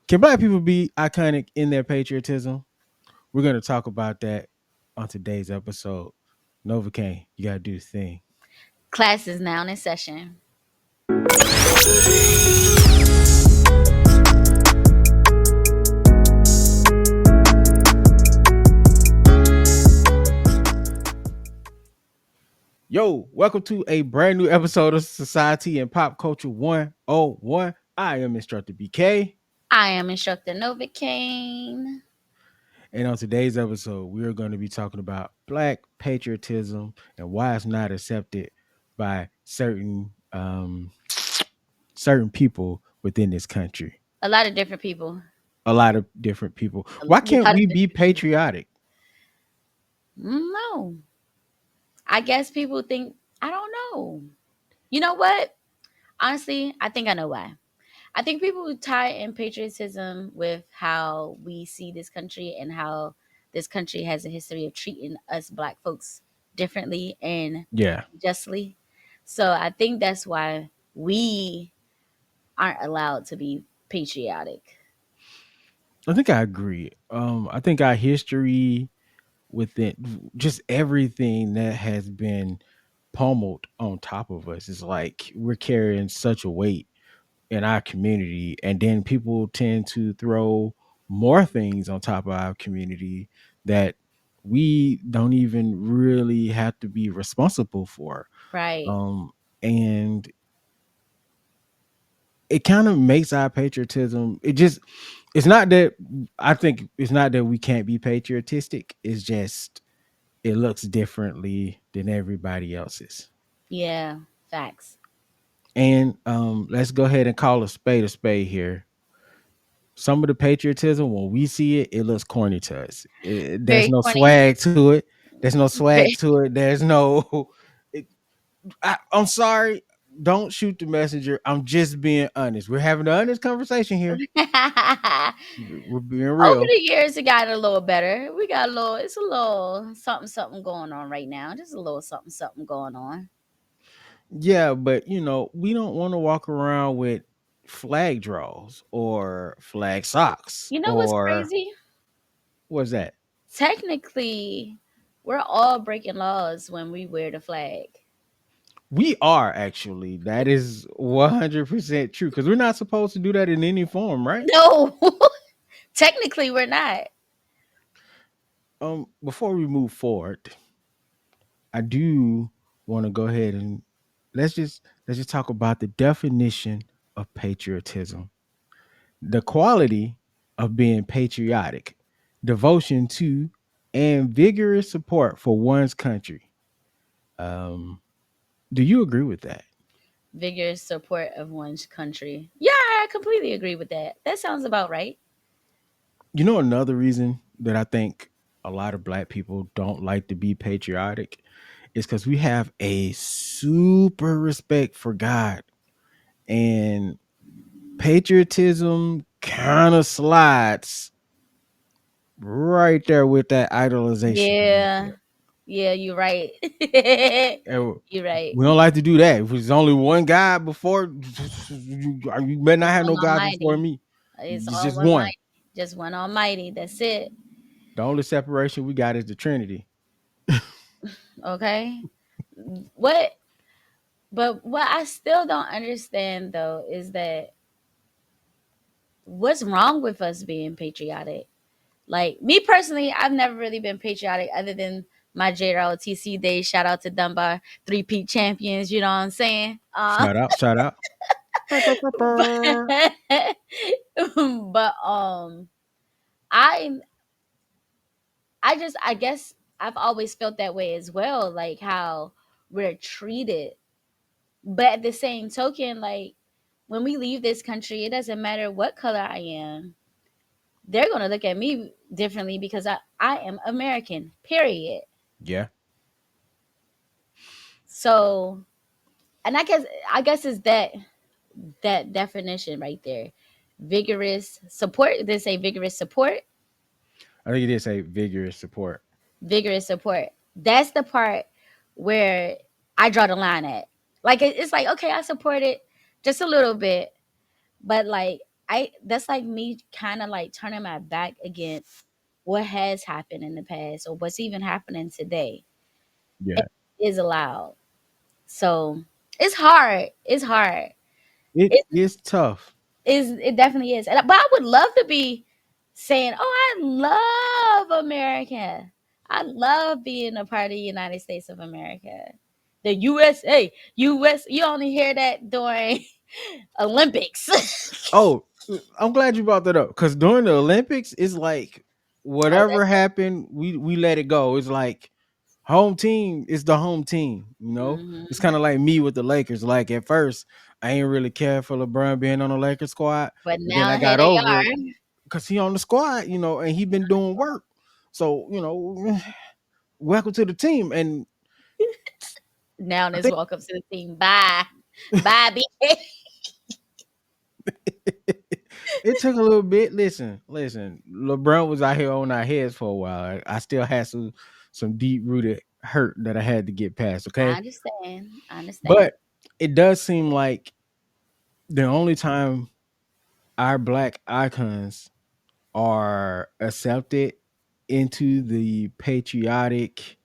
Can black people be iconic in their patriotism? We're gonna talk about that on today's episode. Novacaine, you gotta do the thing. Class is now in session. Yo, welcome to a brand new episode of Society and Pop Culture 101. I am Instructor BK. I am Instructor Novacaine. And on today's episode, we are going to be talking about black patriotism and why it's not accepted by certain people within this country. A lot of different people. A lot of different people. Why A can't lot of we be different people. patriotic? No. I guess people think, I don't know. You know what? Honestly, I think I know why. I think people tie in patriotism with how we see this country and how this country has a history of treating us black folks differently and Yeah, justly. So I think that's why we aren't allowed to be patriotic. I think I agree. I think our history within just everything that has been pummeled on top of us is like we're carrying such a weight in our community, and then people tend to throw more things on top of our community that we don't even really have to be responsible for. Right. And it kind of makes our patriotism, it's not that, I think it's not that we can't be patriotistic, it's just it looks differently than everybody else's. Yeah. Facts. And let's go ahead and call a spade here. Some of the patriotism, when we see it, it looks corny to us. There's Very no corny. swag to it. There's no swag Very, to it. There's no. I'm sorry. Don't shoot the messenger. I'm just being honest. We're having an honest conversation here. We're being Over real. the years, it got a little better. We got a little, it's a little something, something going on right now. Just a little something, something going on. Yeah, but we don't want to walk around with flag draws or flag socks You know what's or crazy? what's that? Technically, we're all breaking laws when we wear the flag. We are actually. That is 100% true because we're not supposed to do that in any form, right? No, technically, we're not. Before we move forward, I do want to go ahead and let's just talk about the definition of patriotism. The quality of being patriotic, devotion to and vigorous support for one's country. Um, do you agree with that? Vigorous support of one's country. Yeah, I completely agree with that. That sounds about right. Another reason that I think a lot of black people don't like to be patriotic is because we have a super respect for God, and patriotism kind of slides right there with that idolization right Yeah, there. yeah, you're right. And You're right. we don't like to do that. If there's only one God before, you better not Just have one no gods before Almighty. me. It's It's all just one one. mighty. Just one Almighty. That's it. The only separation we got is the Trinity. Okay. What? But what I still don't understand though is that what's wrong with us being patriotic? Like me personally, I've never really been patriotic other than my JROTC days. Shout out to Dunbar, three-peat champions. You know what I'm saying? Shout out, shout out. But, but I I guess I've always felt that way as well, like how we're treated. But at the same token, like when we leave this country, it doesn't matter what color I am. They're gonna look at me differently because I am American. Period. Yeah. So, and I guess it's that definition right there. Vigorous support. Did they say vigorous support? I think it is a vigorous support. Vigorous support. That's the part where I draw the line at. Like it's like okay, I support it just a little bit, but like I that's like me kind of like turning my back against what has happened in the past or what's even happening today. It Yeah, is allowed. So it's hard. It's hard. it It is tough. is. It definitely is. But I would love to be saying, "Oh, I love America. I love being a part of the United States of America." The USA, US. You only hear that during Olympics. Oh, I'm glad you brought that up because during the Olympics, it's like Oh, whatever that's happened, we let it go. It's like home team is the home team. It's hmm kind of like me with the Lakers. Like at first, I ain't really care for LeBron being on the Lakers squad, But but then I now here got they over it are. because he on the squad, and he been doing work. So welcome to the team. And Now I this think welcome to the team. Bye. Bye, BK. it took a little bit. Listen. LeBron was out here on our heads for a while. I still had some deep rooted hurt that I had to get past. I Okay, understand. I understand. but it does seem like the only time our black icons are accepted into the patriotic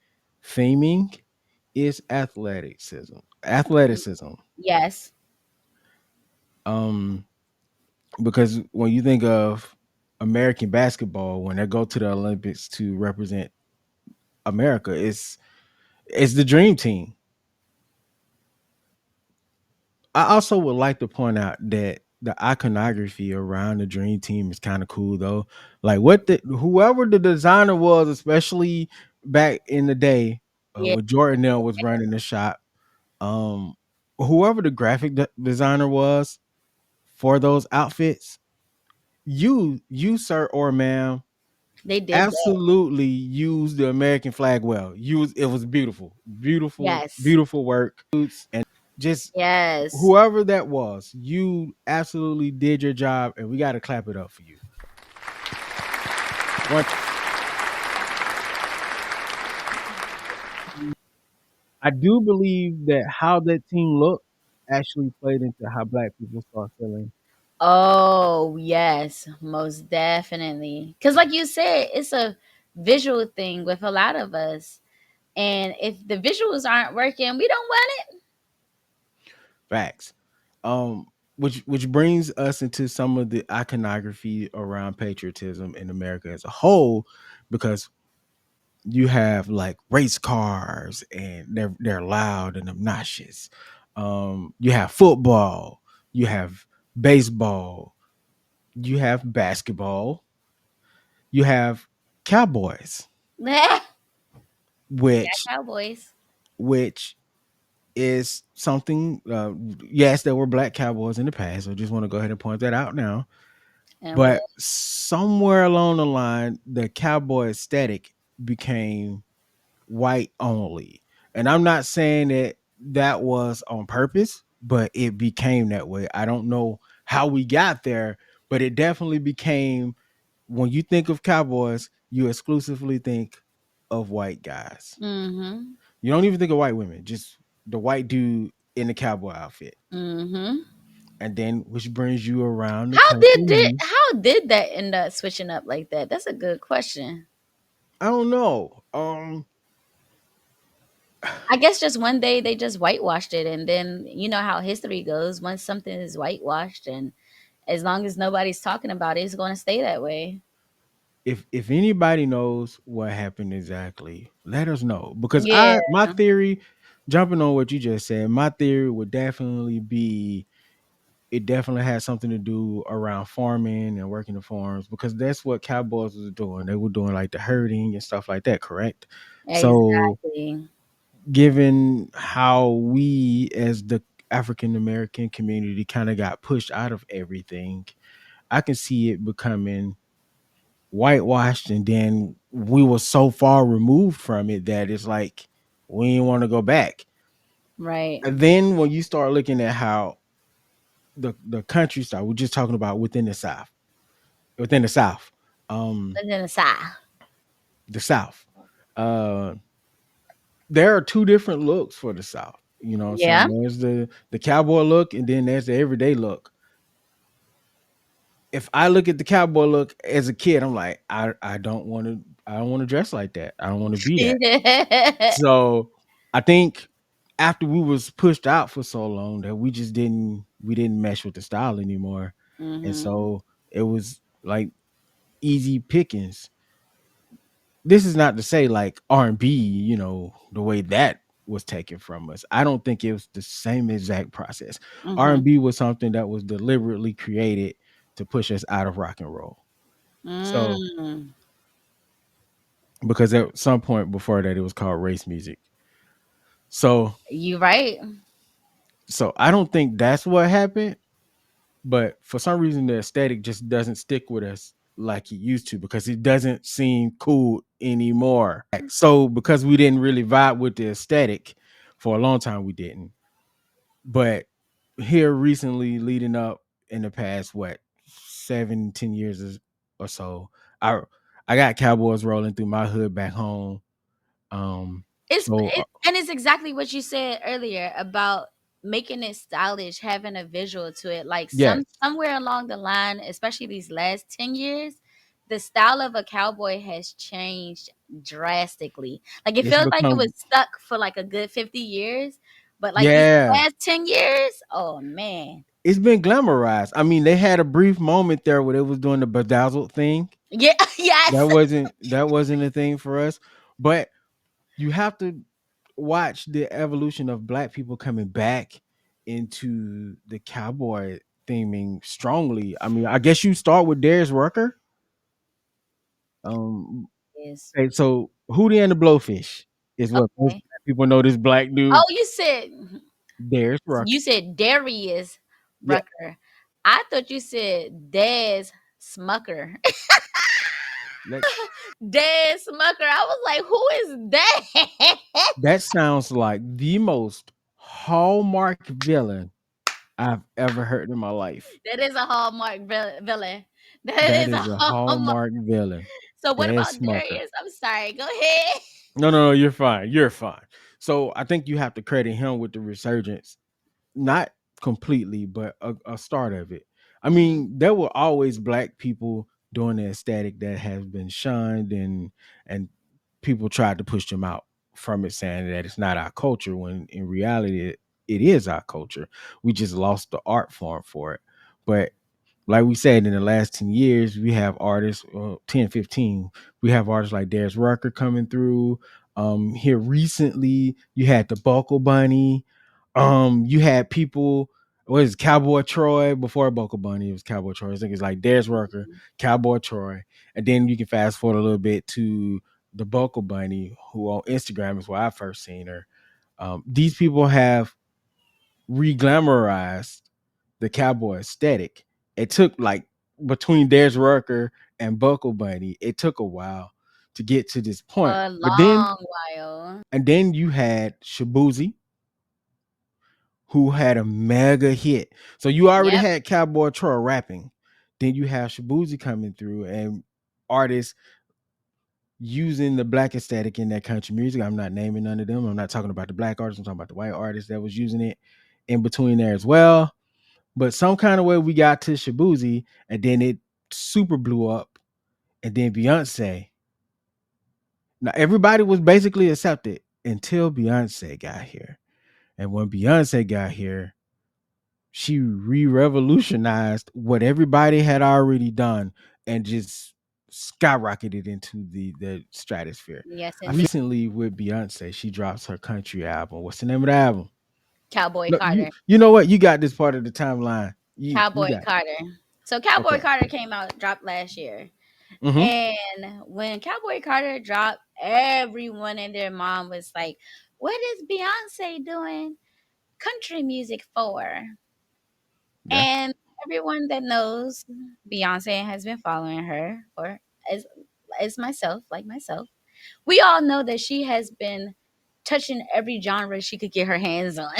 theming is athleticism. Athleticism. Yes. Um, because when you think of American basketball, when they go to the Olympics to represent America, it's the dream team. I also would like to point out that the iconography around the dream team is kind of cool though. Like whoever the designer was, especially back in the day Yeah. when Jordan Nell was running the shop, um, whoever the graphic designer was for those outfits, you sir or ma'am They did that. absolutely used the American flag well. It was beautiful, beautiful, Yes. beautiful work. And just Yes. whoever that was, you absolutely did your job, and we got to clap it up for you. One, I do believe that how that team looked actually played into how black people start feeling. Oh, yes. Most definitely. Because, like you said, it's a visual thing with a lot of us. And if the visuals aren't working, we don't want it. Facts. Um, which brings us into some of the iconography around patriotism in America as a whole, because you have like race cars and they're loud and obnoxious. You have football, you have baseball, you have basketball, you have cowboys, Yeah, which Cowboys. which is something. Yes, there were black cowboys in the past. I just want to go ahead and point that out now. And But somewhere along the line, the cowboy aesthetic became white only. And I'm not saying that that was on purpose, but it became that way. I don't know how we got there, but it definitely became, when you think of cowboys, you exclusively think of white guys. mm-hmm. You don't even think of white women, just the white dude in the cowboy outfit. Mm-hmm. And then which brings you around the country. How did that end up switching up like that? That's a good question. I don't know. I guess just one day they just whitewashed it, and then you know how history goes. Once something is whitewashed, and as long as nobody's talking about it, it's going to stay that way. If anybody knows what happened exactly, let us know. Because Yeah. my theory, jumping on what you just said, my theory would definitely be it definitely has something to do around farming and working the farms, because that's what cowboys was doing. They were doing like the herding and stuff like that, correct? So Exactly. given how we as the African American community kind of got pushed out of everything, I can see it becoming whitewashed, and then we were so far removed from it that it's like we didn't want to go back. Right. And then when you start looking at how the countryside, we're just talking about within the South, um, And then aside. the South, uh, there are two different looks for the South. You know what I'm Yeah. saying? There's the cowboy look, and then there's the everyday look. if I look at the cowboy look as a kid, I'm like, I don't want to dress like that. I don't want to be that. So I think after we was pushed out for so long that we didn't mesh with the style anymore. And Hmm. so it was like easy pickings. This is not to say like R&B, the way that was taken from us. I don't think it was the same exact process. Hmm. R&B was something that was deliberately created to push us out of rock and roll. So Mm. because at some point before that it was called race music. So You right. I don't think that's what happened, but for some reason the aesthetic just doesn't stick with us like it used to because it doesn't seem cool anymore. So because we didn't really vibe with the aesthetic for a long time, we didn't. But here recently, leading up in the past, what 7, 10 years or so, I I got cowboys rolling through my hood back home. So And it's exactly what you said earlier about making it stylish, having a visual to it. Like yes, somewhere along the line, especially these last 10 years, the style of a cowboy has changed drastically. Like it it's feels like it was become stuck for like a good 50 years, but like these yeah, last 10 years, oh man, it's been glamorized. I mean, they had a brief moment there where they was doing the bedazzled thing. yeah, That yes, wasn't that wasn't a thing for us. But you have to watch the evolution of black people coming back into the cowboy theming strongly. I mean, I guess you start with Darius Rucker. Um, yes, okay, so Hootie and the Blowfish is what most okay. black people know this black dude, Oh, Darius Rucker. you said Darius Yeah, Rucker. I thought you said Des Smucker. that Des Smucker. I was like, who is that? that sounds like the most hallmark villain I've ever heard in my life. That is a Hallmark villain. That That is a is a Hallmark. hallmark villain. So what Des about Smucker. Darius? I'm sorry. Go ahead. No, no, no, you're fine. You're fine. So I think you have to credit him with the resurgence, not completely, but a start of it. I Hmm. mean, there were always black people doing the aesthetic that has been shunned, and people tried to push them out from it, saying that it's not our culture. When in reality, it is our culture. We just lost the art form for it. But like we said, in the last 10 years, we have artists, 10, 15, we have artists like Darius Rucker coming through. Here recently, you had the Buckle Bunny. You had people, what is it, Cowboy Troy before Buckle Bunny, it was Cowboy Troy. I think it's like Darius Rucker, Cowboy Troy. And then you can fast forward a little bit to the Buckle Bunny, who on Instagram is where I first seen her. These people have re-glamorized the cowboy aesthetic. It took like between Darius Rucker and Buckle Bunny, it took a while to get to this point. A But then long while. and then you had Shabuzi, who had a mega hit. So you already Yep. had Cowboy Troy rapping. Then you have Shabuzi coming through and artists using the black aesthetic in their country music. I'm not naming none of them. I'm not talking about the black artists. I'm talking about the white artists that was using it in between there as well. But some kind of way we got to Shabuzi, and then it super blew up. And then Beyonce. Now everybody was basically accepted until Beyonce got here. And when Beyonce got here, she re-revolutionized what everybody had already done and just skyrocketed into the stratosphere. Yes, I indeed. recently with Beyonce, she drops her country album. What's the name of the album? Cowboy No, you Carter. you know what? You got this part of the timeline. You Cowboy got Carter. So Cowboy okay. Carter came out, dropped last year. Mm-hmm. And when Cowboy Carter dropped, everyone and their mom was like, what is Beyonce doing country music for? Yeah. And everyone that knows Beyonce has been following her, or as myself, like myself, we all know that she has been touching every genre she could get her hands on.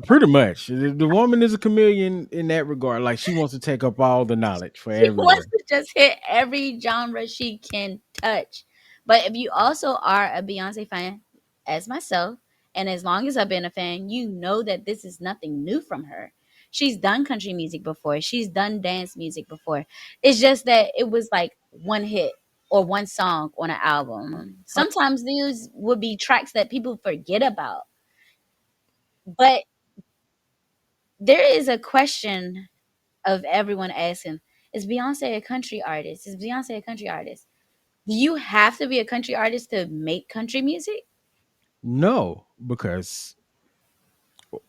Pretty much. The woman is a chameleon in that regard. Like she wants to take up all the knowledge for She wants everywhere. to just hit every genre she can touch. But if you also are a Beyonce fan, as myself, and as long as I've been a fan, you know that this is nothing new from her. She's done country music before. She's done dance music before. It's just that it was like one hit or one song on an album. Uh, Sometimes these would be tracks that people forget about. But there is a question of everyone asking, is Beyonce a country artist? Is Beyonce a country artist? Do you have to be a country artist to make country music? no, because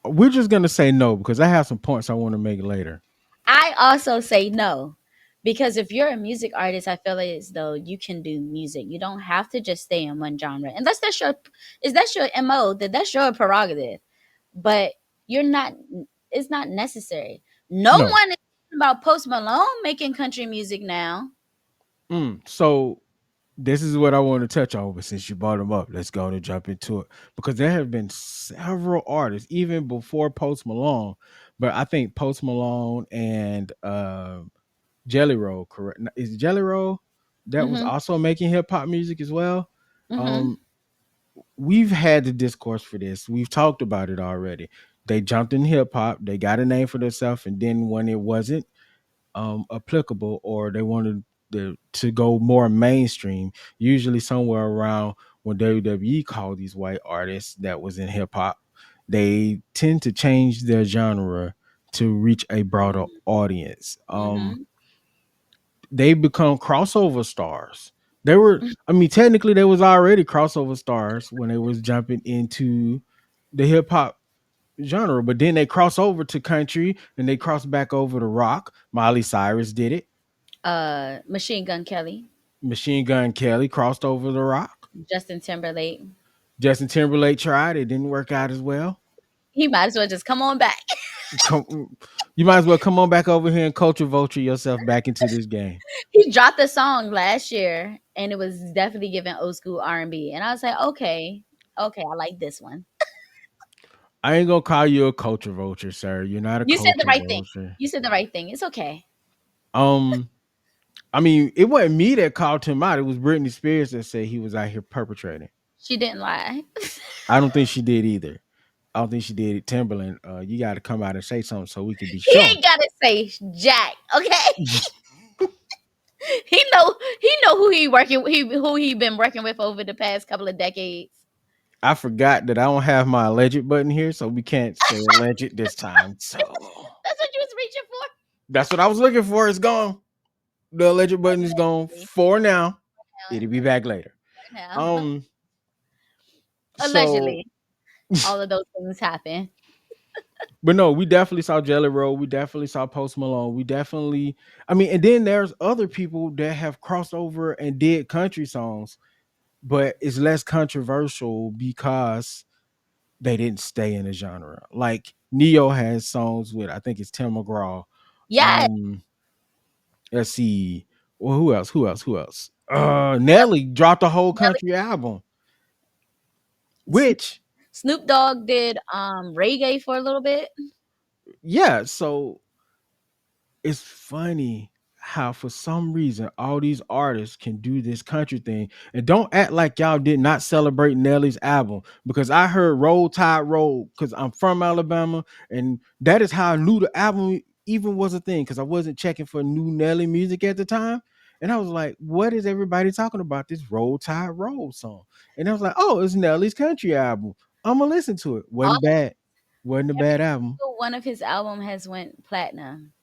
we're just gonna say no because I have some points I want to make later. I also say no. Because if you're a music artist, I feel as though you can do music. You don't have to just stay in one genre. Unless that's your is that's your MO, that that's your prerogative. But you're not it's not necessary. No No. one is talking about Post Malone making country music now. So this is what I want to touch on, but since you brought them up, let's go and jump into it because there have been several artists even before Post Malone, but I think Post Malone and Jelly Roll, correct? Is Jelly Roll that was Mhm. also making hip hop music as well? Mhm. Um, we've had the discourse for this. We've talked about it already. They jumped in hip hop. They got a name for themselves, and then when it wasn't applicable or they wanted to go more mainstream, usually somewhere around when WWE called these white artists that was in hip hop, they tend to change their genre to reach a broader audience. Mhm. They become crossover stars. They were, I mean, technically they was already crossover stars when they was jumping into the hip hop genre, but then they cross over to country and they cross back over to rock. Miley Cyrus did it. Machine Gun Kelly, Machine Gun Kelly crossed over the rock. Justin Timberlake. Justin Timberlake tried. It didn't work out as well. He might as well just come on back. You might as well come on back over here and culture vulture yourself back into this game. He dropped a song last year and it was definitely giving old school R&B. And I was like, okay, okay, I like this one. I ain't gonna call you a culture vulture, sir. You're not a You said the culture right thing. vulture. You said the right thing. It's okay. Um, I mean, it wasn't me that called him out. It was Britney Spears that said he was out here perpetrating. She didn't lie. I don't think she did either. I don't think she did it. Timberland, you got to come out and say something so we can be He sure. ain't gotta say Jack, okay? He know who he been working with over the past couple of decades. I forgot that I don't have my alleged button here, so we can't say alleged this time. So That's what you was reaching for. that's what I was looking for. It's gone. The alleged button is gone Allegedly. for now. It'll be Now, back later. now. Um, so Allegedly. All of those things happen. but no, we definitely saw Jelly Roll. We definitely saw Post Malone. We definitely, I mean, and then there's other people that have crossed over and did country songs, but it's less controversial because they didn't stay in the genre. Like Neo has songs with, I think it's Tim McGraw. Yeah. Um, let's see. Well, who else? Who else? Who else? Nelly dropped a whole country album, which Snoop Dogg did reggae for a little bit. yeah. So it's funny how for some reason all these artists can do this country thing and don't act like y'all did not celebrate Nelly's album because I heard Roll Tide Roll because I'm from Alabama and that is how I knew the album even was a thing because I wasn't checking for new Nelly music at the time. And I was like, what is everybody talking about this Roll Tide Roll song? And I was like, oh, it's Nelly's country album. I'm gonna listen to it. All Wasn't bad. Wasn't a every bad album. single one of his album has went platinum.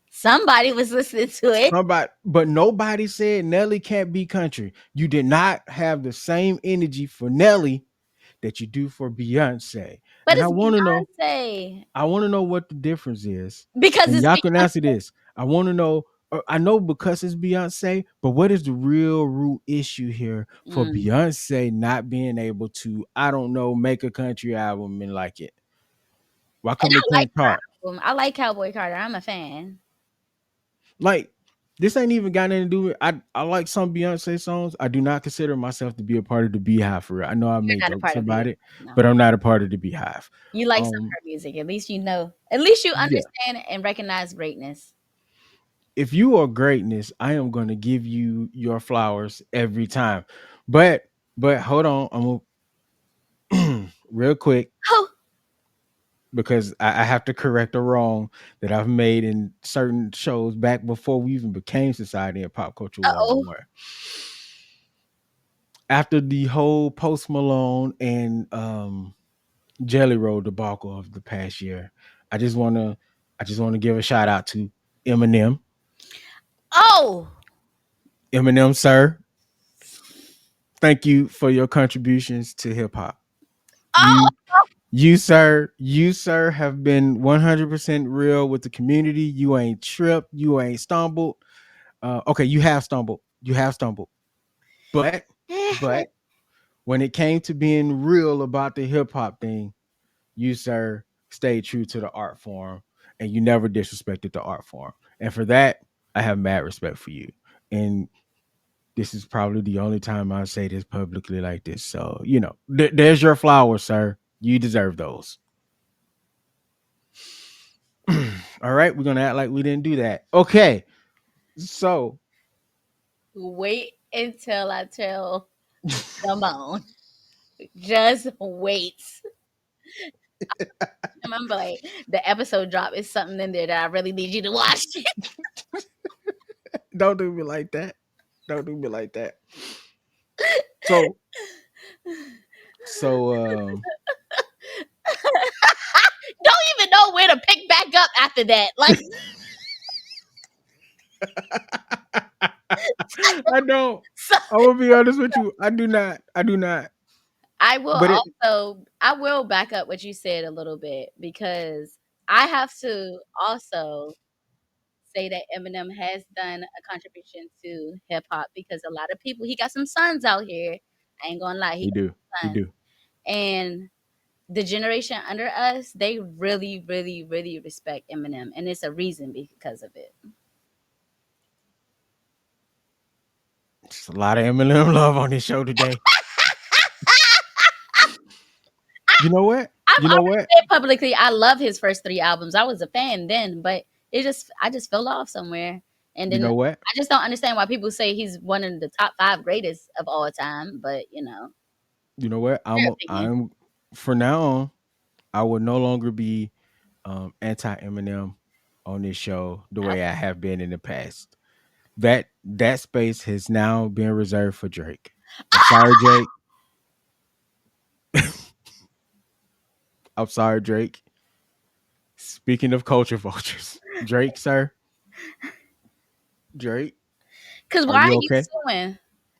Somebody was listening to it. Somebody, but nobody said Nelly can't be country. You did not have the same energy for Nelly that you do for Beyonce. But And I it's want to know, Beyonce. I want to know what the difference is. Because And it's y'all can Beyonce. answer this. I want to know, I know because it's Beyonce, but what is the real root issue here for Mm. Beyonce not being able to, I don't know, make a country album and like it? Why And come it I like can't chart? her album. I like Cowboy Carter. I'm a fan. Like this ain't even got nothing to do with I like some Beyonce songs. I do not consider myself to be a part of the Beehive for real. I know I You're made not a jokes part of about Beyonce. it, No. but I'm not a part of the Beehive. You like some of Um her music. At least you know. At least you yeah. understand and recognize greatness. If you are greatness, I am gonna give you your flowers every time. But hold on, I'm gonna real quick. Oh, because I have to correct a wrong that I've made in certain shows back before we even became Society and Pop Culture Oh, 101. After the whole Post Malone and Jelly Roll debacle of the past year, I just wanna I just want to give a shout out to Eminem. oh, Eminem, sir, thank you for your contributions to hip hop. oh. You you sir have been 100% real with the community. You ain't tripped, you ain't stumbled. Okay, you have stumbled, but but when it came to being real about the hip hop thing, you sir stayed true to the art form, and you never disrespected the art form. And for that, I have mad respect for you. And this is probably the only time I say this publicly like this. So, there's your flowers, sir. You deserve those. All right, we're gonna act like we didn't do that. Okay, so Wait until I tell Simone. Just wait. Remember, like the episode drop is something in there that I really need you to watch. don't do me like that. Don't do me like that. So so Don't even know where to pick back up after that. Like, I don't. so I will be honest with you. I do not. I do not. But it I will back up what you said a little bit because I have to also say that Eminem has done a contribution to hip hop because a lot of people he got some sons out here. I ain't gonna lie, he he got do. He some sons. do. And the generation under us, they really, really, really respect Eminem. And it's a reason because of it. Just a lot of Eminem love on this show today. You know what? I've You know already what? said publicly I love his first three albums. I was a fan then, but I just fell off somewhere. And You then know what? I just don't understand why people say he's one of the top five greatest of all time. But You know what? their opinion. I'm for now on, I will no longer be anti Eminem on this show the I, way I have been in the past. That space has now been reserved for Drake. I'm sorry, Drake. I'm sorry, Drake. Speaking of culture vultures, Drake, sir, Drake, Because are why are you you okay? suing?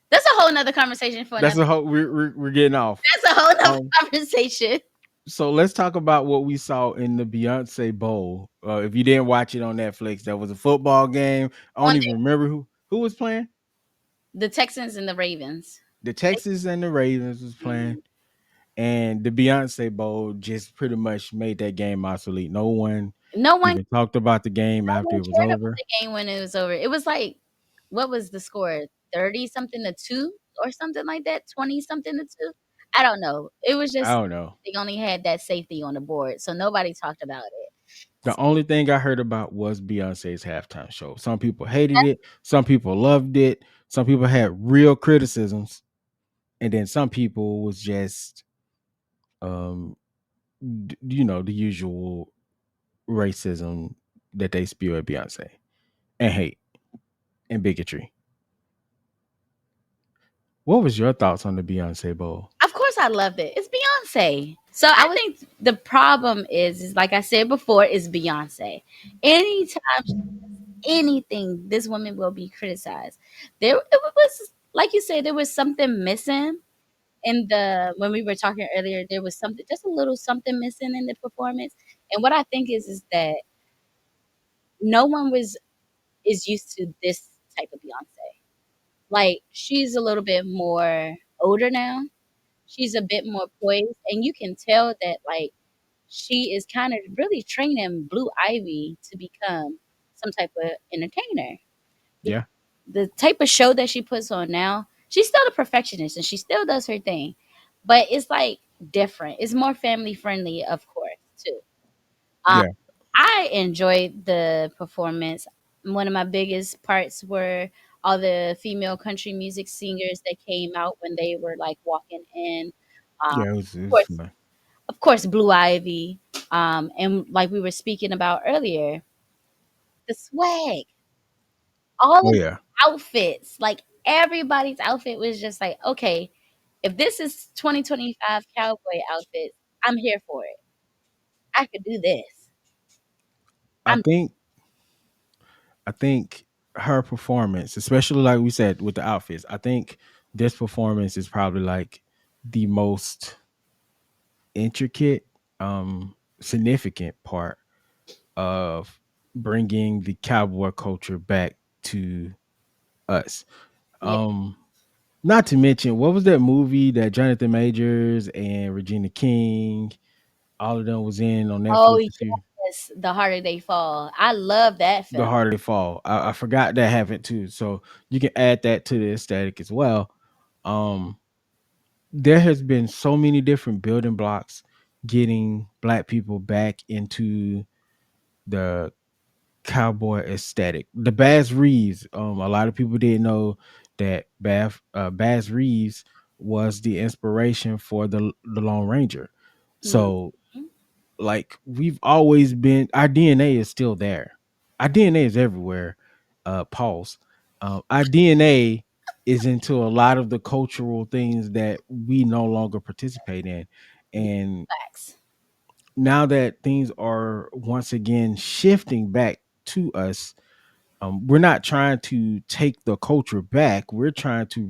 That's a whole nother conversation for That's another. a whole. We're getting off. That's a whole nother Um, conversation. so let's talk about what we saw in the Beyonce Bowl. If you didn't watch it on Netflix, that was a football game. I don't On even remember who was playing. the Texans and the Ravens. The Texans and the Ravens was playing, Mhm. and the Beyonce Bowl just pretty much made that game obsolete. No one No one even talked about the game no after one it was cared about over. the game when it was over. It was like, what was the score? 30 something to 2 or something like that? 20 something to 2? I don't know. It was I just don't know. they only had that safety on the board, so nobody talked about it. The only thing I heard about was Beyonce's halftime show. Some people hated it, some people loved it, some people had real criticisms, and then some people was just um the usual racism that they spew at Beyonce and hate and bigotry. What was your thoughts on the Beyonce Bowl? Of course I loved it. It's Beyonce. So I think the problem is like I said before, is Beyonce. Anytime she does anything, this woman will be criticized. There it was like you said, there was something missing in the when we were talking earlier, there was something just a little something missing in the performance. And what I think is that no one was is used to this type of Beyonce. Like she's a little bit more older now. She's a bit more poised, and you can tell that like she is kind of really training Blue Ivy to become some type of entertainer. Because Yeah, the type of show that she puts on now, she's still a perfectionist and she still does her thing, but it's like different. It's more family friendly, of course, too. Um, yeah, I enjoyed the performance. One of my biggest parts were all the female country music singers that came out when they were like walking in. yeah. Of It was course, fun. of course, Blue Ivy, and like we were speaking about earlier, the swag, all Oh of yeah. the outfits, like everybody's outfit was just like, okay, if this is 2025 cowboy outfits, I'm here for it. I could do this. I I'm think I think her performance, especially like we said with the outfits, I think this performance is probably like the most intricate, significant part of bringing the cowboy culture back to us. yeah. Um, Not to mention, what was that movie that Jonathan Majors and Regina King, all of them was in on Oh Netflix a few? yes, the harder they fall. I love that The film. Harder They Fall. I forgot that happened too. So you can add that to the aesthetic as well. Um, there has been so many different building blocks getting black people back into the cowboy aesthetic. The Bass Reeves, a lot of people didn't know that Bass Reeves was the inspiration for the Lone Ranger. Mhm. So like we've always been, our DNA is still there. Our DNA is everywhere. Pause. Our DNA is into a lot of the cultural things that we no longer participate in. And Facts. now that things are once again shifting back to us, we're not trying to take the culture back. We're trying to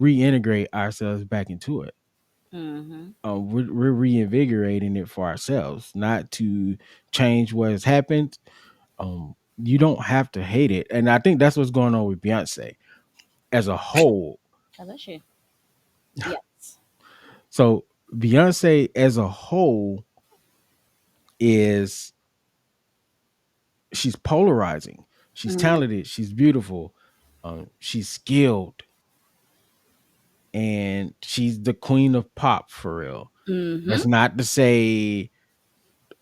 reintegrate ourselves back into it. Hmm. We're reinvigorating it for ourselves, not to change what has happened. You don't have to hate it, and I think that's what's going on with Beyonce as a whole. I bless you. Yes. So Beyonce as a whole is, she's polarizing. She's Hmm. talented. She's beautiful. She's skilled, and she's the queen of pop for real. Hmm. That's not to say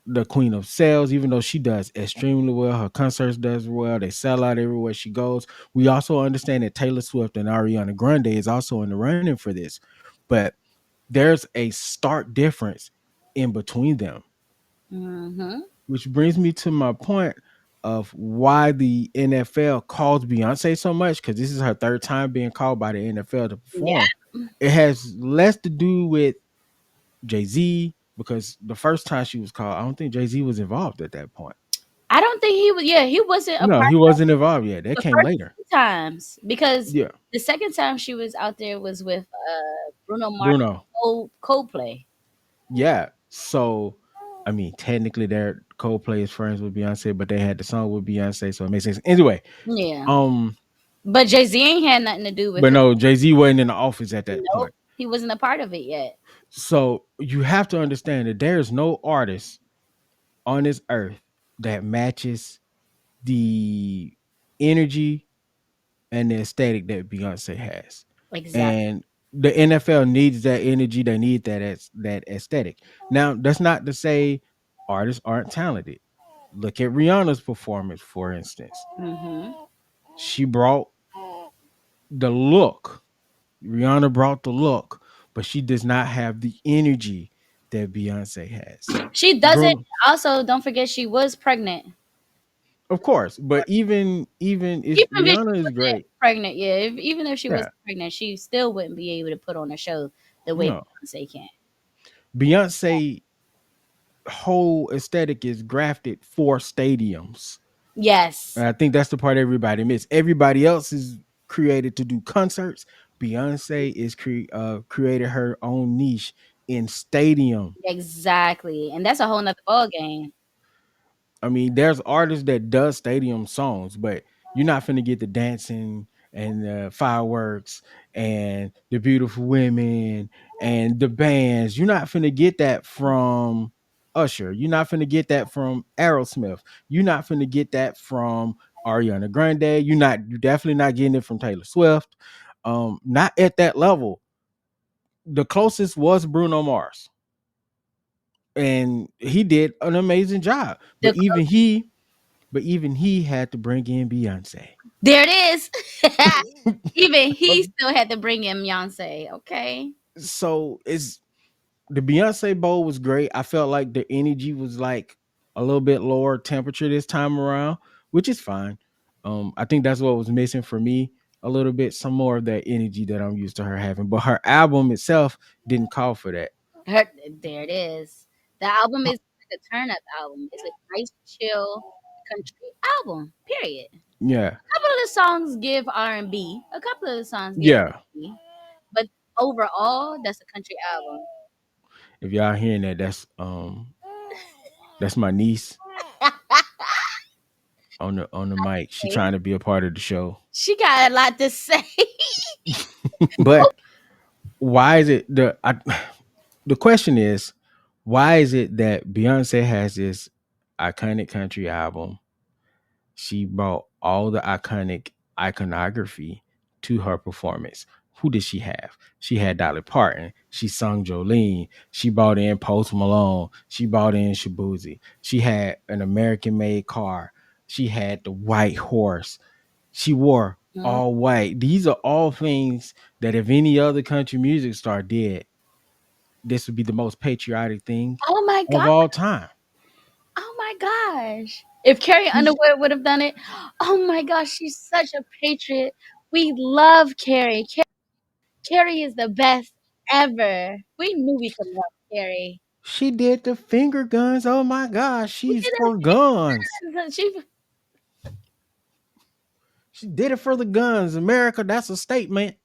the queen of sales, even though she does extremely well. Her concerts does well. They sell out everywhere she goes. We also understand that Taylor Swift and Ariana Grande is also in the running for this, but there's a stark difference in between them, Hmm. which brings me to my point of why the NFL calls Beyonce so much, because this is her third time being called by the NFL to Yeah. perform. It has less to do with Jay Z, because the first time she was called, I don't think Jay Z was involved at that point. I don't think he was. Yeah, he wasn't a No, part he of wasn't involved yet. That the came first later. two times because Yeah, the second time she was out there was with Bruno Mars Bruno. Coldplay. Yeah. So, I mean, technically, their Coldplay is friends with Beyonce, but they had the song with Beyonce, so it makes sense. Anyway, Yeah, um, but Jay Z ain't had nothing to do with but it. no, Jay Z wasn't in the office at that Nope, point. he wasn't a part of it yet. So you have to understand that there is no artist on this earth that matches the energy and the aesthetic that Beyonce has. Exactly. And the NFL needs that energy, they need that aesthetic. Now, that's not to say artists aren't talented. Look at Rihanna's performance, for instance. Hmm. She brought the look. Rihanna brought the look, but she does not have the energy that Beyonce has. She doesn't. Bruno, Also, don't forget she was pregnant. of course, but even if Even if she Rihanna is wasn't great, pregnant, yeah, even if she yeah, wasn't pregnant, she still wouldn't be able to put on a show the way no. Beyonce can. Beyonce whole aesthetic is grafted for stadiums. And Yes, I think that's the part everybody miss. Everybody else is created to do concerts. Beyonce is created her own niche in stadium. exactly, and that's a whole nother ball game. I mean, there's artists that does stadium songs, but you're not finna get the dancing and the fireworks and the beautiful women and the bands. You're not finna get that from Usher. You're not finna get that from Aerosmith. You're not finna get that from Ariana Grande. You're definitely not getting it from Taylor Swift. Not at that level. The closest was Bruno Mars, and he did an amazing job. The But even he had to bring in Beyonce. There it is. Even he still had to bring in Beyonce. Okay. So it's The Beyonce Bowl was great. I felt like the energy was like a little bit lower temperature this time around, which is fine. I think that's what was missing for me a little bit, some more of that energy that I'm used to her having. But her album itself didn't call for that. Her, there it is. The album is like a turn up album. It's a nice, chill country album. Period. Yeah, A couple of the songs give R&B. A couple of the songs give yeah. R&B, but overall, that's a country album. If y'all hearing that, that's my niece on the mic. She trying to be a part of the show. She got a lot to say. But why is it the question is, why is it that Beyonce has this iconic country album? She brought all the iconic iconography to her performance. Who did she have? She had Dolly Parton. She sung Jolene. She brought in Post Malone. She brought in Shabuzi. She had an American made car. She had the white horse. She wore Mhm. all white. These are all things that if any other country music star did, this would be the most patriotic thing Oh my of god! all time. Oh my gosh! If Carrie She's Underwood would have done it, oh my gosh, she's such a patriot. We love Carrie. Carrie is the best ever. We knew we could love Carrie. she did the finger guns. Oh my gosh, We she's did for guns. it. She She did it for the guns. America, that's a statement.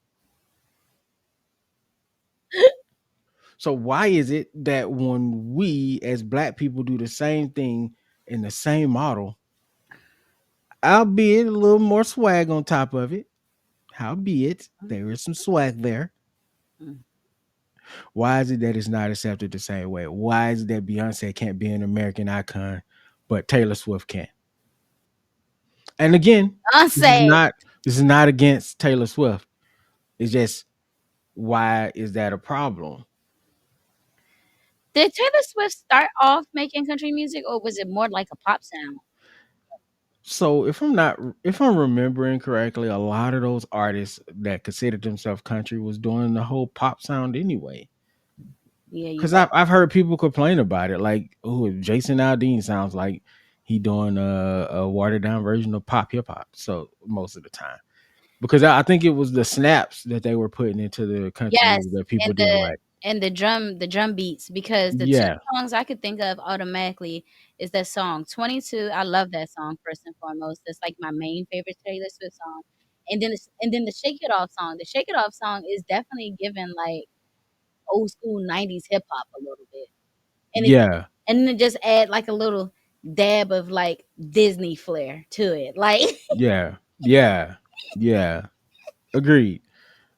So why is it that when we as black people do the same thing in the same model, albeit a little more swag on top of it, howbeit there is some swag there. Why is it that it's not accepted the same way? Why is it that Beyonce can't be an American icon, but Taylor Swift can? And again, this is Beyonce. not this is not against Taylor Swift. It's just why is that a problem? Did Taylor Swift start off making country music, or was it more like a pop sound? So if I'm remembering correctly, a lot of those artists that considered themselves country was doing the whole pop sound anyway. Yeah, you're Because right. I've heard people complain about it, like, oh, Jason Aldean sounds like he doing a watered down version of pop hip hop. So most of the time, because I think it was the snaps that they were putting into the country Yes, music that people and didn't like. the drum beats, because the two Yeah, songs I could think of automatically is that song 22. I love that song first and foremost. That's like my main favorite Taylor Swift song. And then the Shake It Off song. The Shake It Off song is definitely given like old school 90s hip hop a little bit. And it yeah, and then just add like a little dab of like Disney flair to it. Like yeah, yeah, yeah. Agreed.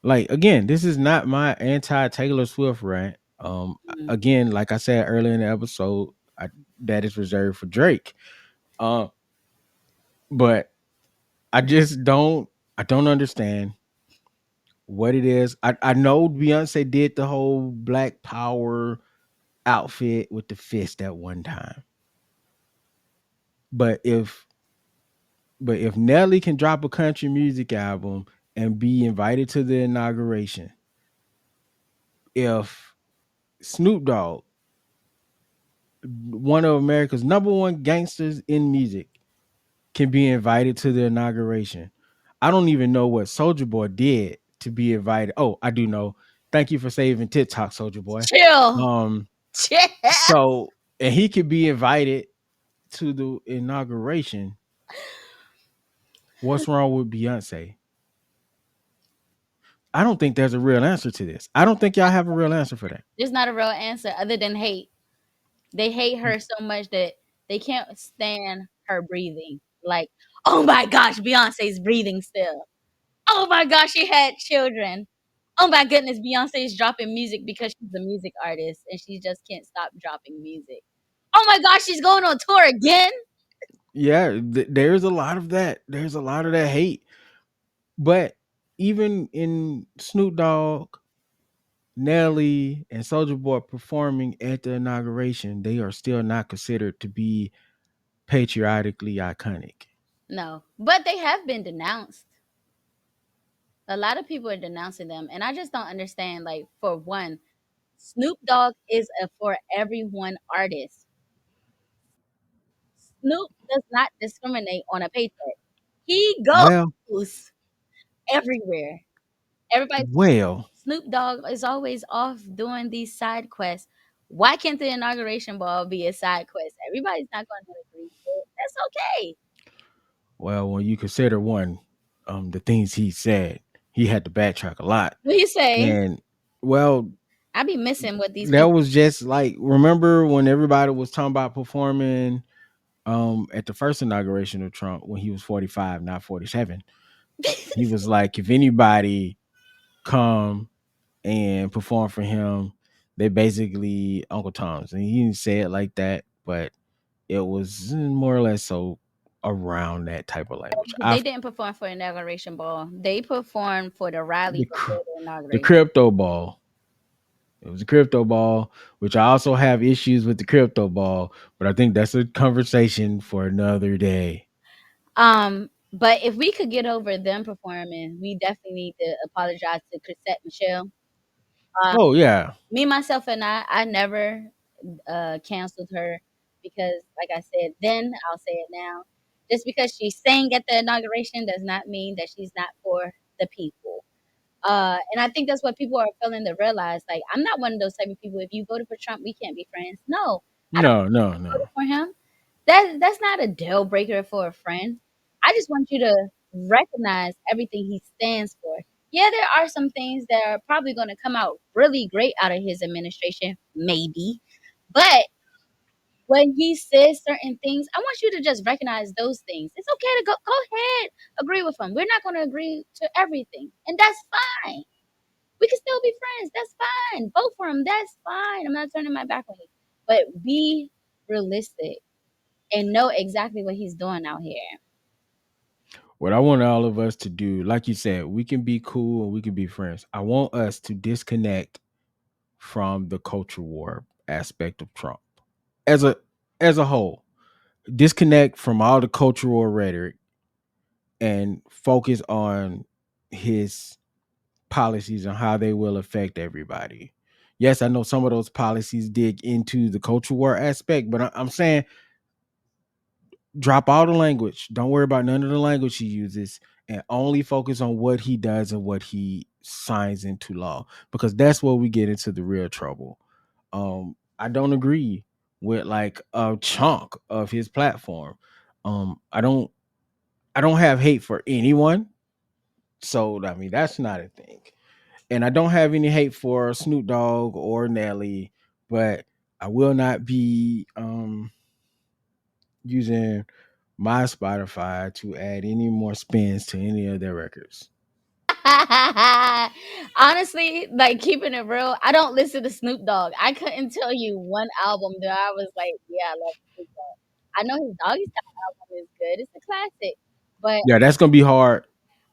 Like again, this is not my anti Taylor Swift rant. Again, like I said earlier in the episode, that is reserved for Drake. Uh, but I just don't. I don't understand what it is. I know Beyonce did the whole Black Power outfit with the fist at one time, but if Nelly can drop a country music album and be invited to the inauguration, if Snoop Dogg, one of America's number one gangsters in music, can be invited to the inauguration. I don't even know what Soldier Boy did to be invited. Oh, I do know. Thank you for saving TikTok, Soldier Boy. chill. Um, Chill. so and he could be invited to the inauguration. What's wrong with Beyonce? I don't think there's a real answer to this. I don't think y'all have a real answer for that. There's not a real answer other than hate. They hate her so much that they can't stand her breathing. Like, oh my gosh, Beyonce's breathing still. Oh my gosh, she had children. Oh my goodness, Beyonce's dropping music because she's a music artist and she just can't stop dropping music. Oh my gosh, she's going on tour again. Yeah, there's a lot of that. There's a lot of that hate. But even in Snoop Dogg, Nelly, and Soldier Boy performing at the inauguration, they are still not considered to be patriotically iconic. No, but they have been denounced. A lot of people are denouncing them, and I just don't understand. Like, for one, Snoop Dogg is a for everyone artist. Snoop does not discriminate on a paycheck. He Well, goes everywhere. Everybody, well, Snoop Dogg is always off doing these side quests. Why can't the inauguration ball be a side quest? Everybody's not going to agree to it. That's okay. well, when you consider one, the things he said, he had to backtrack a lot. What you say? And well, I be missing what these that people. was just like, remember when everybody was talking about performing at the first inauguration of Trump when he was 45, not 47. He was like, if anybody come and perform for him, they basically Uncle Tom's. And he didn't say it like that, but it was more or less so around that type of language. They didn't perform for inauguration ball. They performed for the rally The before the the inauguration. crypto ball. It was a crypto ball, which I also have issues with the crypto ball, but I think that's a conversation for another day. But if we could get over them performing, we definitely need to apologize to Chrisette Michelle. Uh, Oh yeah. Me, myself, and I never canceled her because, like I said then, I'll say it now. Just because she sang at the inauguration does not mean that she's not for the people. And I think that's what people are failing to realize. Like, I'm not one of those type of people. If you voted for Trump, we can't be friends. No, I don't No, no, vote no. for him. That's not a deal breaker for a friend. I just want you to recognize everything he stands for. Yeah, there are some things that are probably going to come out really great out of his administration, maybe. But when he says certain things, I want you to just recognize those things. It's okay to go ahead, agree with him. We're not going to agree to everything, and that's fine. We can still be friends. That's fine. Vote for him. That's fine. I'm not turning my back on you. But be realistic and know exactly what he's doing out here. What I want all of us to do, like you said, we can be cool and we can be friends. I want us to disconnect from the culture war aspect of Trump as a whole. Disconnect from all the cultural rhetoric and focus on his policies and how they will affect everybody. Yes, I know some of those policies dig into the culture war aspect, but I'm saying drop all the language. Don't worry about none of the language he uses and only focus on what he does and what he signs into law because that's where we get into the real trouble. I don't agree with like a chunk of his platform. I don't have hate for anyone. So I mean that's not a thing. And I don't have any hate for Snoop Dogg or Nelly, but I will not be using my Spotify to add any more spins to any of their records. Honestly, like keeping it real, I don't listen to Snoop Dogg. I couldn't tell you one album that I was like, yeah, I love Snoop Dogg. I know his Doggy Style album is good. It's a classic. But Yeah, that's gonna be hard.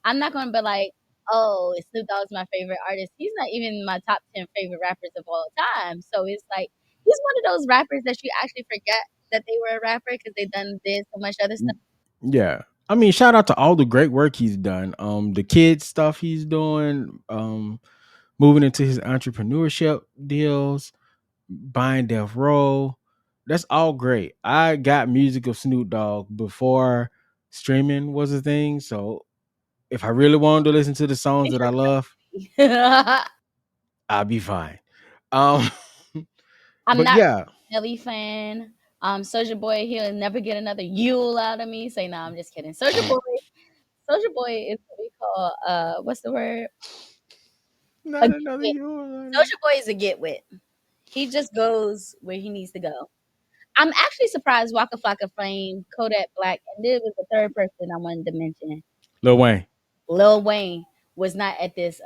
I'm not gonna be like, oh, Snoop Dogg's my favorite artist. He's not even my top 10 favorite rappers of all time. So it's like he's one of those rappers that you actually forget that they were a rapper because they did so much other stuff. Yeah. I mean, shout out to all the great work he's done. The kids stuff he's doing, moving into his entrepreneurship deals, buying Death Row. That's all great. I got music of Snoop Dogg before streaming was a thing. So if I really wanted to listen to the songs that I love, I'll be fine. Um, I'm but not yeah, a Nelly fan. Soldier Boy, he'll never get another Yule out of me. Say, no, I'm just kidding. Soldier Boy is what we call what's the word? A not get another wit. you. Soldier Boy is a get wit. He just goes where he needs to go. I'm actually surprised Waka Flocka Flame, Kodak Black, and there was the third person I wanted to mention. Lil Wayne. Lil Wayne was not at this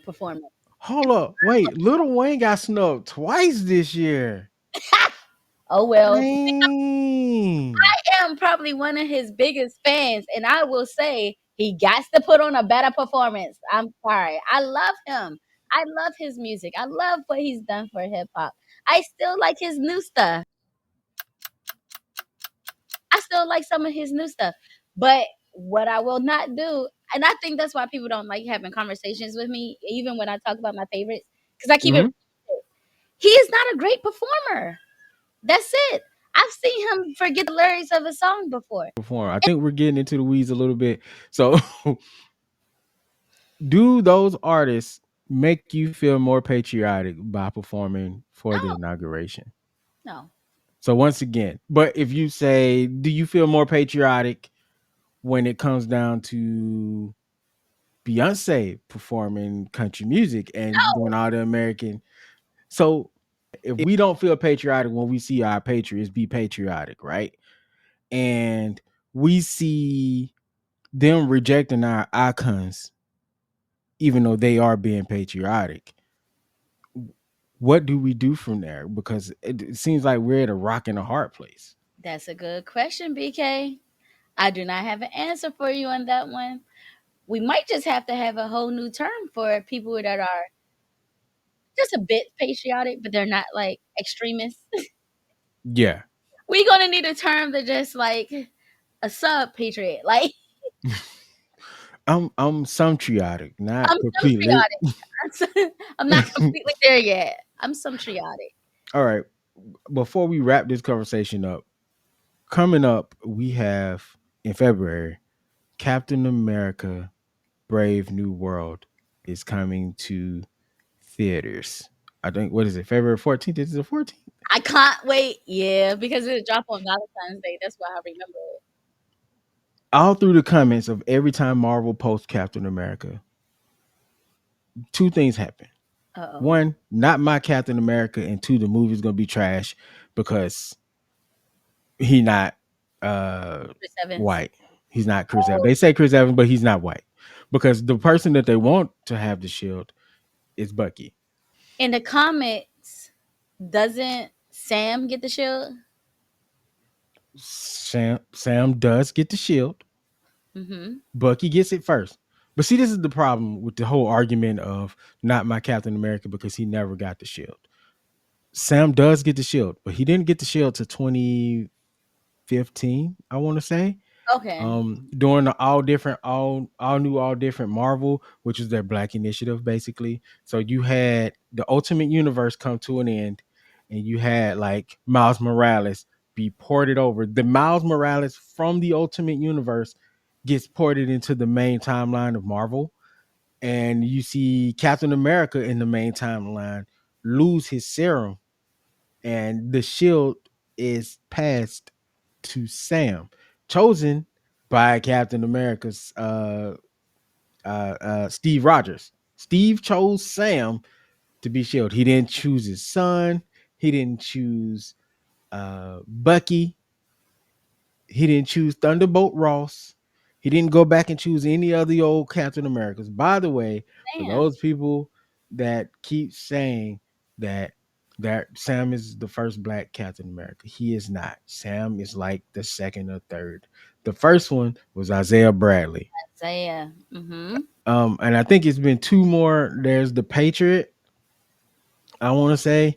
performance. Hold up, wait. Lil Wayne got snubbed twice this year. Oh well, Dang. I am probably one of his biggest fans, and I will say he got to put on a better performance. I'm sorry. I love him. I love his music. I love what he's done for hip hop. I still like his new stuff. I still like some of his new stuff. But what I will not do, and I think that's why people don't like having conversations with me, even when I talk about my favorites, because I keep it Mhm. real. He is not a great performer. That's it. I've seen him forget the lyrics of a song before. Perform. I think we're getting into the weeds a little bit. So, do those artists make you feel more patriotic by performing for the No, inauguration? no, So once again, but if you say, do you feel more patriotic when it comes down to Beyonce performing country music and doing no. all the American? So if we don't feel patriotic when we see our patriots be patriotic, right? And we see them rejecting our icons, even though they are being patriotic, what do we do from there? Because it seems like we're at a rock and a hard place. That's a good question, BK. I do not have an answer for you on that one. We might just have to have a whole new term for people that are just a bit patriotic, but they're not like extremists. Yeah. We're gonna need a term that just like a sub patriot. Like I'm some triotic, not I'm some completely. triotic. I'm not completely there yet. I'm some triotic. All right. Before we wrap this conversation up, coming up, we have in February, Captain America Brave New World is coming to theaters. I think, what is it, February 14th? Is it the 14th? I can't wait. Yeah, because it dropped on Valentine's Day. That's why I remember it. All through the comments of every time Marvel posts Captain America, two things happen. Uh oh. One, not my Captain America, and two, the movie's gonna be trash because he not uh Chris Evans. white. He's not Chris Evans. They say Chris Evans, but he's not white. Because the person that they want to have the shield is Bucky. In the comics, doesn't Sam get the shield? Sam does get the shield. Mm-hmm. Bucky gets it first. But see, this is the problem with the whole argument of not my Captain America because he never got the shield. Sam does get the shield, but he didn't get the shield to 2015, I want to say. Okay. During the all new, all different Marvel, which is their Black Initiative, basically. So you had the Ultimate Universe come to an end, and you had like Miles Morales be ported over. The Miles Morales from the Ultimate Universe gets ported into the main timeline of Marvel, and you see Captain America in the main timeline lose his serum, and the shield is passed to Sam, chosen by Captain America's Steve Rogers. Steve chose Sam to be Shield. He didn't choose his son. He didn't choose Bucky. He didn't choose Thunderbolt Ross. He didn't go back and choose any of the old Captain Americas. By the way, for Sam. those people that keep saying that Sam is the first black Captain America, he is not. Sam is like the second or third. The first one was Isaiah Bradley. Isaiah. Mm-hmm. And I think it's been two more. There's the Patriot, I want to say,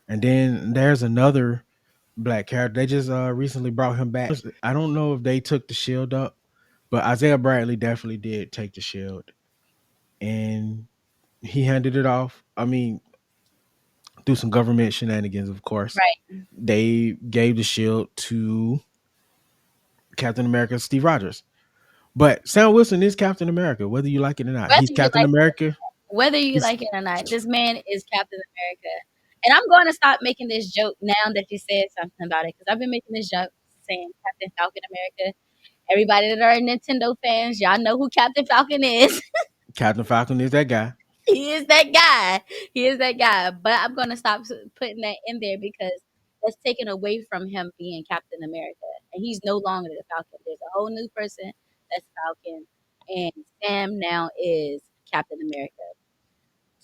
and then there's another black character. They just recently brought him back. I don't know if they took the shield up, but Isaiah Bradley definitely did take the shield, and he handed it off. I mean, through some government shenanigans, of course. Right. They gave the shield to Captain America, Steve Rogers. But Sam Wilson is Captain America, whether you like it or not. Whether He's you Captain America. whether you He's like it or not, this man is Captain America. And I'm going to stop making this joke now that you said something about it because I've been making this joke saying Captain Falcon America. Everybody that are Nintendo fans, y'all know who Captain Falcon is. Captain Falcon is that guy. He is that guy. He is that guy. But I'm going to stop putting that in there because that's taken away from him being Captain America. And he's no longer the Falcon. There's a whole new person that's Falcon. And Sam now is Captain America.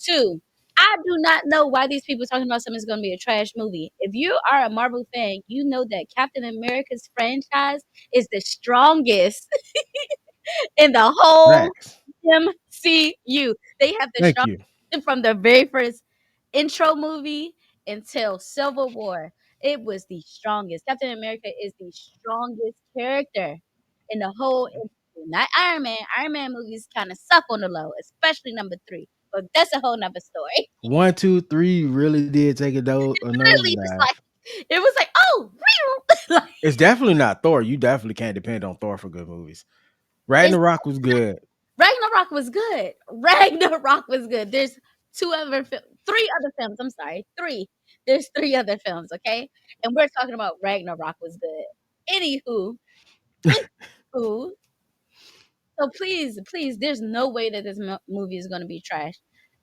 Two, I do not know why these people talking about something's going to be a trash movie. If you are a Marvel fan, you know that Captain America's franchise is the strongest in the whole Max. MCU. They have the Thank strongest you. from the very first intro movie until Civil War. It was the strongest. Captain America is the strongest character in the whole MCU. Not Iron Man. Iron Man movies kind of suck on the low, especially number three. but that's a whole nother story. One, two, three really did take a Literally, just nosedive. like it was like, oh, like It's definitely not Thor. You definitely can't depend on Thor for good movies. it's Ragnarok was good. Ragnarok was good. Ragnarok was good. There's three other films. I'm sorry, three. There's three other films, okay? And we're talking about Ragnarok was good. Anywho, anywho, so please, there's no way that this movie is going to be trash.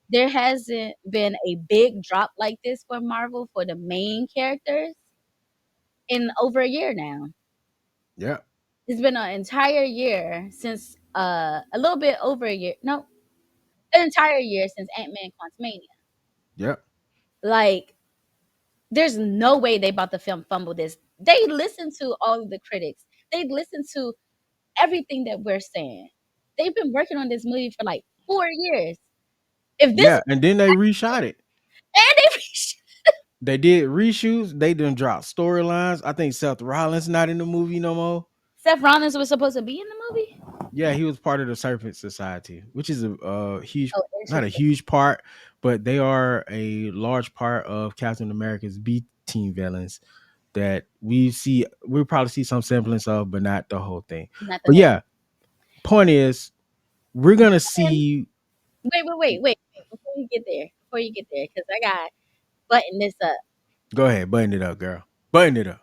There hasn't been a big drop like this for Marvel for the main characters in over a year now. Yeah, It's been an entire year since a little bit over a year. No, an entire year since Ant-Man Quantumania. yeah, Like, there's no way they about to fumble this. They listen to all of the critics. They listen to everything that we're saying. They've been working on this movie for like 4 years. If this yeah. And then they reshot it. and they They did reshoots. They done dropped storylines. I think Seth Rollins not in the movie no more. Seth Rollins was supposed to be in the movie. Yeah, he was part of the Serpent Society, which is a huge, Oh, not a interesting. huge part, but they are a large part of Captain America's B team villains that we'll probably see some semblance of, but not the whole thing. Not the But whole. yeah, point is, we're gonna see. Wait. Before you get there, because I got button this up. Go ahead, button it up, girl. Button it up.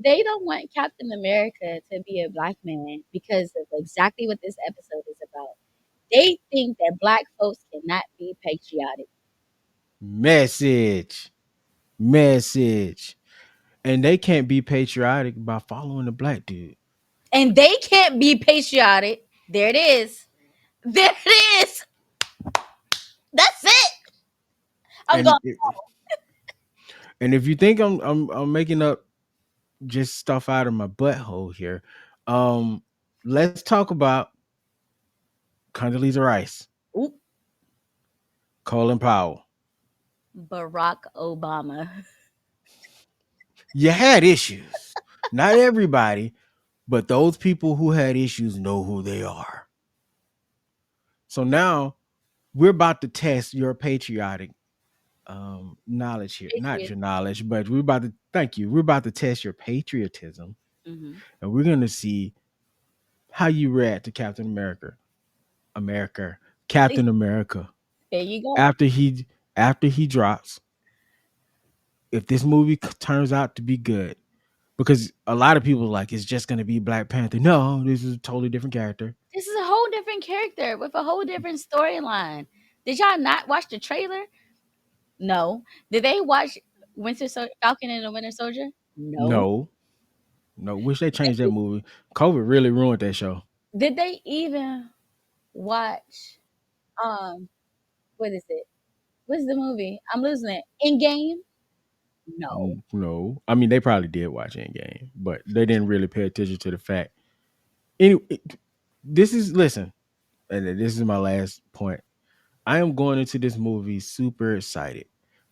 They don't want Captain America to be a black man because of exactly what this episode is about. They think that black folks cannot be patriotic. Message, message, and they can't be patriotic by following the black dude. And they can't be patriotic. There it is. There it is. That's it. I'm going. And and if you think I'm making up just stuff out of my butthole here, um, let's talk about Condoleezza Rice, Oop, Colin Powell. Barack Obama. You had issues. Not everybody, but those people who had issues know who they are. So now we're about to test your patriotic knowledge here. Not Patriot. your knowledge, but we're about to thank you. We're about to test your patriotism, Hmm. and we're gonna see how you react to Captain America. There you go. After he drops, if this movie turns out to be good, because a lot of people are like it's just gonna be Black Panther. No, this is a totally different character. This is a whole different character with a whole different storyline. Did y'all not watch the trailer? No. Did they watch Falcon and the Winter Soldier? No. No, no. Wish they changed that movie. COVID really ruined that show. Did they even watch um what is it? What's the movie? I'm losing it. In game? No. No, I mean they probably did watch Endgame, but they didn't really pay attention to the fact. Anyway, this is listen, and this is my last point. I am going into this movie super excited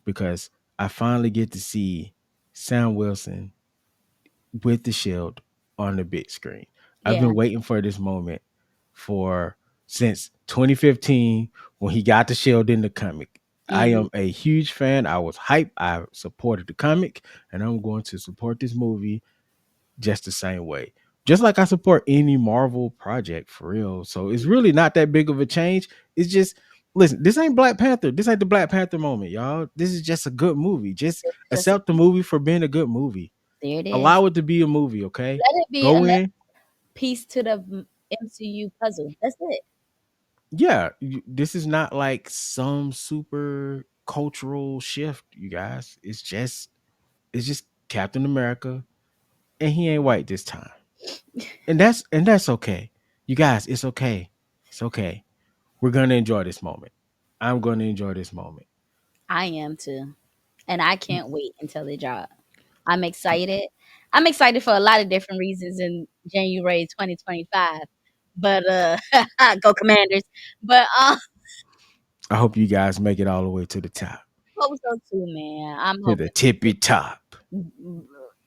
because I finally get to see Sam Wilson with the shield on the big screen. I've Yeah. been waiting for this moment for since 2015 when he got the shield in the comic. I Hmm. am a huge fan. I was hyped. I supported the comic, and I'm going to support this movie just the same way. Just like I support any Marvel project for real. So it's really not that big of a change. It's just listen, this ain't Black Panther. This ain't the Black Panther moment, y'all. This is just a good movie. Just Just accept the movie for being a good movie. there it is. Allow it to be a movie, okay? Let it be Go another in. piece to the MCU puzzle. That's it. Yeah, this is not like some super cultural shift, you guys. It's just Captain America and he ain't white this time. And that's okay. You guys, it's okay. It's okay. We're going to enjoy this moment. I'm going to enjoy this moment. I am too. And I can't wait until they drop. I'm excited. I'm excited for a lot of different reasons in January 2025. But go Commanders. But I hope you guys make it all the way to the top. hope so too, man. I'm To the hoping. tippy top.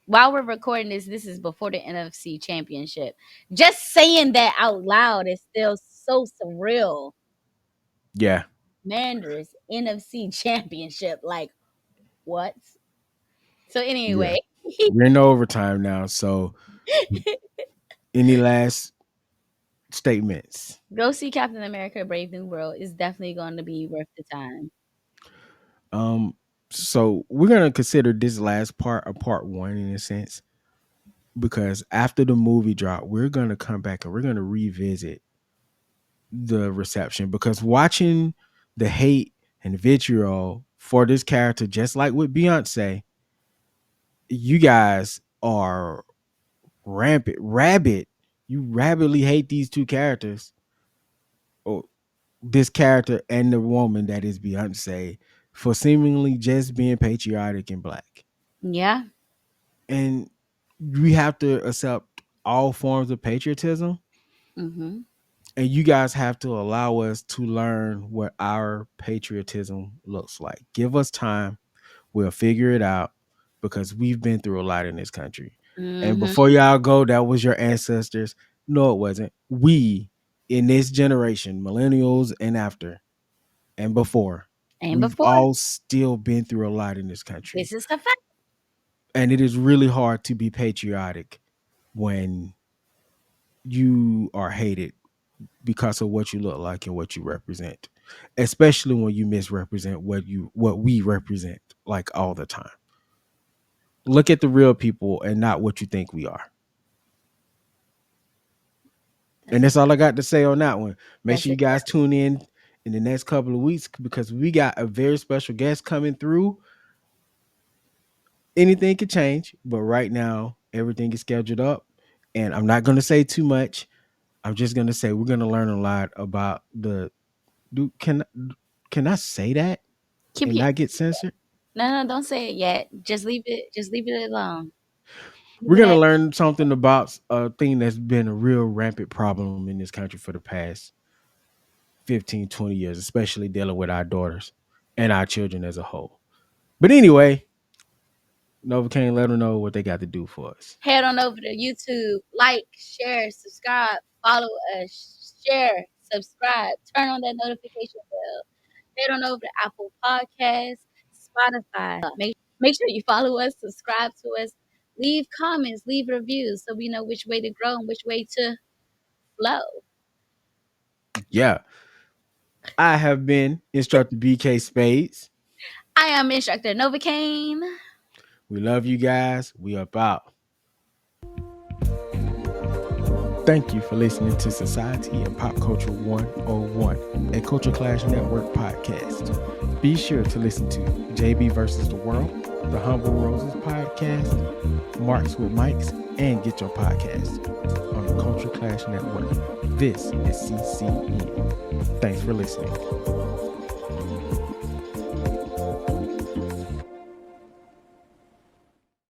While we're recording this, this is before the NFC Championship. Just saying that out loud is still so surreal. Yeah, Manders NFC Championship. Like what? So yeah. anyway, We're in overtime now. So, any last statements? go see Captain America: Brave New World. Is definitely going to be worth the time. Um, so we're gonna consider this last part a part one in a sense because after the movie drop, we're gonna come back and we're gonna revisit the reception because watching the hate and vitriol for this character, just like with Beyonce, you guys are rampant, rabid. You rabidly hate these two characters, or this character and the woman that is Beyonce, for seemingly just being patriotic and black. Yeah. And we have to accept all forms of patriotism. Mm-hmm. And you guys have to allow us to learn what our patriotism looks like. Give us time. We'll figure it out because we've been through a lot in this country. And Mm-hmm. before y'all go, that was your ancestors. No, it wasn't. We in this generation, millennials and after and before, And we've before, all still been through a lot in this country. this is the fact. And it is really hard to be patriotic when you are hated because of what you look like and what you represent, especially when you misrepresent what we represent like all the time. Look at the real people and not what you think we are. And That's a that's all I fact. got to say on that one. Make That's sure you it. guys tune in the next couple of weeks because we got a very special guest coming through. Anything could change, but right now everything is scheduled up. And I'm not going to say too much. I'm just going to say we're going to learn a lot about the do can I say that Keep and your not get censored? no, no, don't say it yet. Just leave it. Just leave it alone. Leave We're it going to at learn something about a thing that's been a real rampant problem in this country for the past 15, 20 years, especially dealing with our daughters and our children as a whole. But anyway, Novocaine, let them know what they got to do for us. head on over to YouTube, like, share, subscribe, follow us, share, subscribe, turn on that notification bell. Head on over to Apple Podcasts, Spotify. Make sure you follow us, subscribe to us, leave comments, leave reviews so we know which way to grow and which way to flow. Yeah, I have been instructor BK Spades. I am instructor Novocaine. We love you guys. We up out. Thank you for listening to Society and Pop Culture 101, a Culture Clash Network podcast. Be sure to listen to JB versus the World, the Humble Roses podcast, Marks with Mics, and Get Your Podcast on the Culture Clash Network. This is CCN. Thanks for listening.